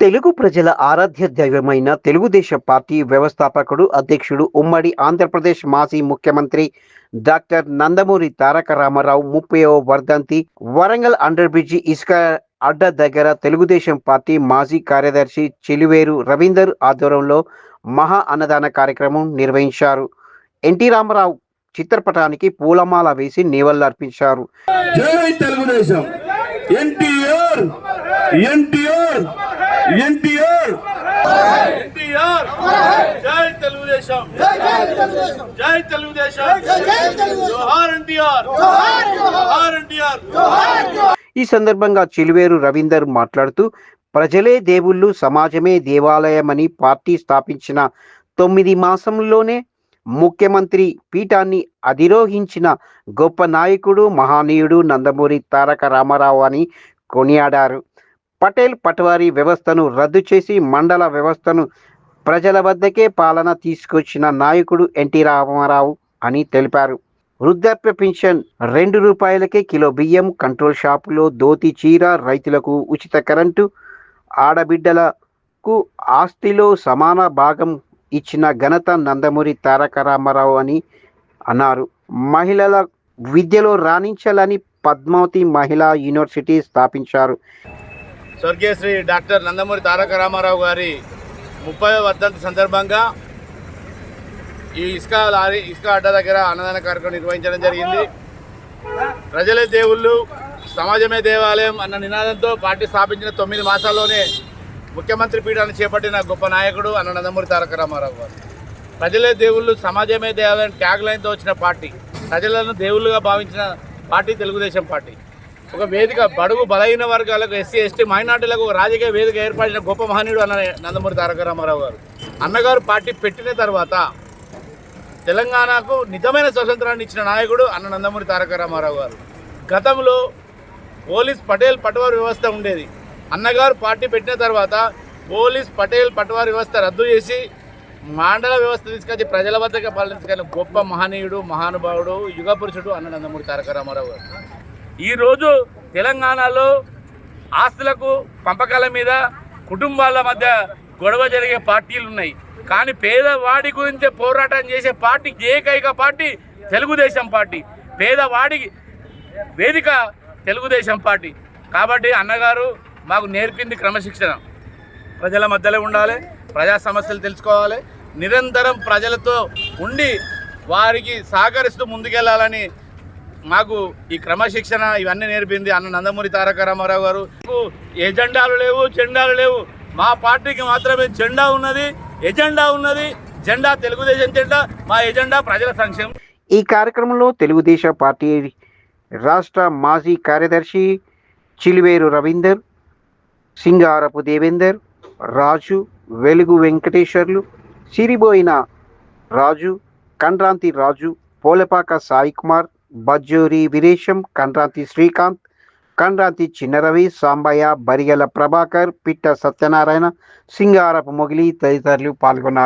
తెలుగు ప్రజల ఆరాధ్య దైవమైన తెలుగుదేశం పార్టీ వ్యవస్థాపకుడు, అధ్యక్షుడు, ఉమ్మడి ఆంధ్రప్రదేశ్ మాజీ ముఖ్యమంత్రి డాక్టర్ నందమూరి తారక రామారావు 30వ వర్ధంతి వరంగల్ అండర్ బ్రిడ్జి ఇసుక అడ్డ దగ్గర తెలుగుదేశం పార్టీ మాజీ కార్యదర్శి చిలువేరు రవీందర్ ఆధ్వర్యంలో మహా అన్నదాన కార్యక్రమం నిర్వహించారు. ఎన్టీ రామారావు చిత్రపటానికి పూలమాల వేసి నివాళులర్పించారు. జై తెలుగుదేశం, ఎన్టీఆర్ ఎన్టీఆర్ ఎన్టీఆర్ ఎన్టీఆర్, జై తెలుగుదేశం, జై తెలుగుదేశం, జోహార్ ఎన్టీఆర్, జోహార్ ఎన్టీఆర్. ఈ సందర్భంగా చిలువేరు రవీందర్ మాట్లాడుతూ, ప్రజలే దేవుళ్ళు, సమాజమే దేవాలయమని పార్టీ స్థాపించిన 9 మాసంలోనే ముఖ్యమంత్రి పీఠాన్ని అధిరోహించిన గొప్ప నాయకుడు, మహనీయుడు నందమూరి తారక రామారావు అని కొనియాడారు. పటేల్ పట్వారీ వ్యవస్థను రద్దు చేసి మండల వ్యవస్థను ప్రజల వద్దకే పాలన తీసుకొచ్చిన నాయకుడు ఎన్టీ రామారావు అని తెలిపారు. వృద్ధాప్య పెన్షన్, ₹2కే కిలో బియ్యం, కంట్రోల్ షాపులో ధోతి చీర, రైతులకు ఉచిత కరెంటు, ఆడబిడ్డలకు ఆస్తిలో సమాన భాగం ఇచ్చిన ఘనత నందమూరి తారక రామారావు అని అన్నారు. మహిళల విద్యలో రాణించాలని పద్మావతి మహిళా యూనివర్సిటీ స్థాపించారు. స్వర్గీయ శ్రీ డాక్టర్ నందమూరి తారక రామారావు గారి 30వ వర్ధంతి సందర్భంగా ఈ ఇసుక అడ్డ దగ్గర అన్నదాన కార్యక్రమం నిర్వహించడం జరిగింది. ప్రజలే దేవుళ్ళు, సమాజమే దేవాలయం అన్న నినాదంతో పార్టీ స్థాపించిన 9 మాసాల్లోనే ముఖ్యమంత్రి పీఠాన్ని చేపట్టిన గొప్ప నాయకుడు అన్న నందమూరి తారక రామారావు గారు. ప్రజలే దేవుళ్ళు, సమాజమే దేవాలయం ట్యాగ్ లైన్తో వచ్చిన పార్టీ, ప్రజలను దేవుళ్ళుగా భావించిన పార్టీ తెలుగుదేశం పార్టీ. ఒక వేదిక బడుగు బలహీన వర్గాలకు, ఎస్సీ ఎస్టీ మైనార్టీలకు ఒక రాజకీయ వేదిక ఏర్పడిన గొప్ప మహనీయుడు అన్న నందమూరి తారక రామారావు గారు. అన్నగారు పార్టీ పెట్టిన తర్వాత తెలంగాణకు నిజమైన స్వతంత్రాన్ని ఇచ్చిన నాయకుడు అన్న నందమూరి తారక రామారావు గారు. గతంలో పోలీస్ పటేల్ పట్వారీ వ్యవస్థ ఉండేది. అన్నగారు పార్టీ పెట్టిన తర్వాత పోలీస్ పటేల్ పట్వారీ వ్యవస్థ రద్దు చేసి మండల వ్యవస్థ తీసుకొచ్చి ప్రజల వద్దకు పాలించుకున్న గొప్ప మహనీయుడు, మహానుభావుడు, యుగ పురుషుడు అన్న నందమూరి తారక రామారావు గారు. ఈరోజు తెలంగాణలో ఆస్తులకు పంపకాల మీద కుటుంబాల మధ్య గొడవ జరిగే పార్టీలు ఉన్నాయి. కానీ పేదవాడి గురించి పోరాటం చేసే పార్టీ ఏకైక పార్టీ తెలుగుదేశం పార్టీ. పేదవాడి వేదిక తెలుగుదేశం పార్టీ. కాబట్టి అన్నగారు మాకు నేర్పింది క్రమశిక్షణ. ప్రజల మధ్యలో ఉండాలి, ప్రజా సమస్యలు తెలుసుకోవాలి, నిరంతరం ప్రజలతో ఉండి వారికి సహకరిస్తూ ముందుకెళ్లాలని మాకు ఈ క్రమశిక్షణ ఇవన్నీ నేర్పింది అన్న నందమూరి తారక రామారావు గారు. ఎజెండాలు లేవు, జెండాలు లేవు. మా పార్టీకి మాత్రమే జెండా ఉన్నది, ఎజెండా ఉన్నది. జెండా తెలుగుదేశం జెండా, మా ఎజెండా ప్రజల సంక్షేమం. ఈ కార్యక్రమంలో తెలుగుదేశం పార్టీ రాష్ట్ర మాజీ కార్యదర్శి చిలువేరు రవీందర్, సింగారపు దేవేందర్, రాజు, వెలుగు వెంకటేశ్వర్లు, సిరిబోయిన రాజు, కండ్రాంతి రాజు, పోలపాక సాయికుమార్, బజ్జూరి వీరేశం, కండ్రాంతి శ్రీకాంత్, కండ్రాంతి చిన్నరవి, సాంబయ్య, బరిగెల ప్రభాకర్, పిట్ట సత్యనారాయణ, సింగారపు మొగిలి తదితరులు పాల్గొన్నారు.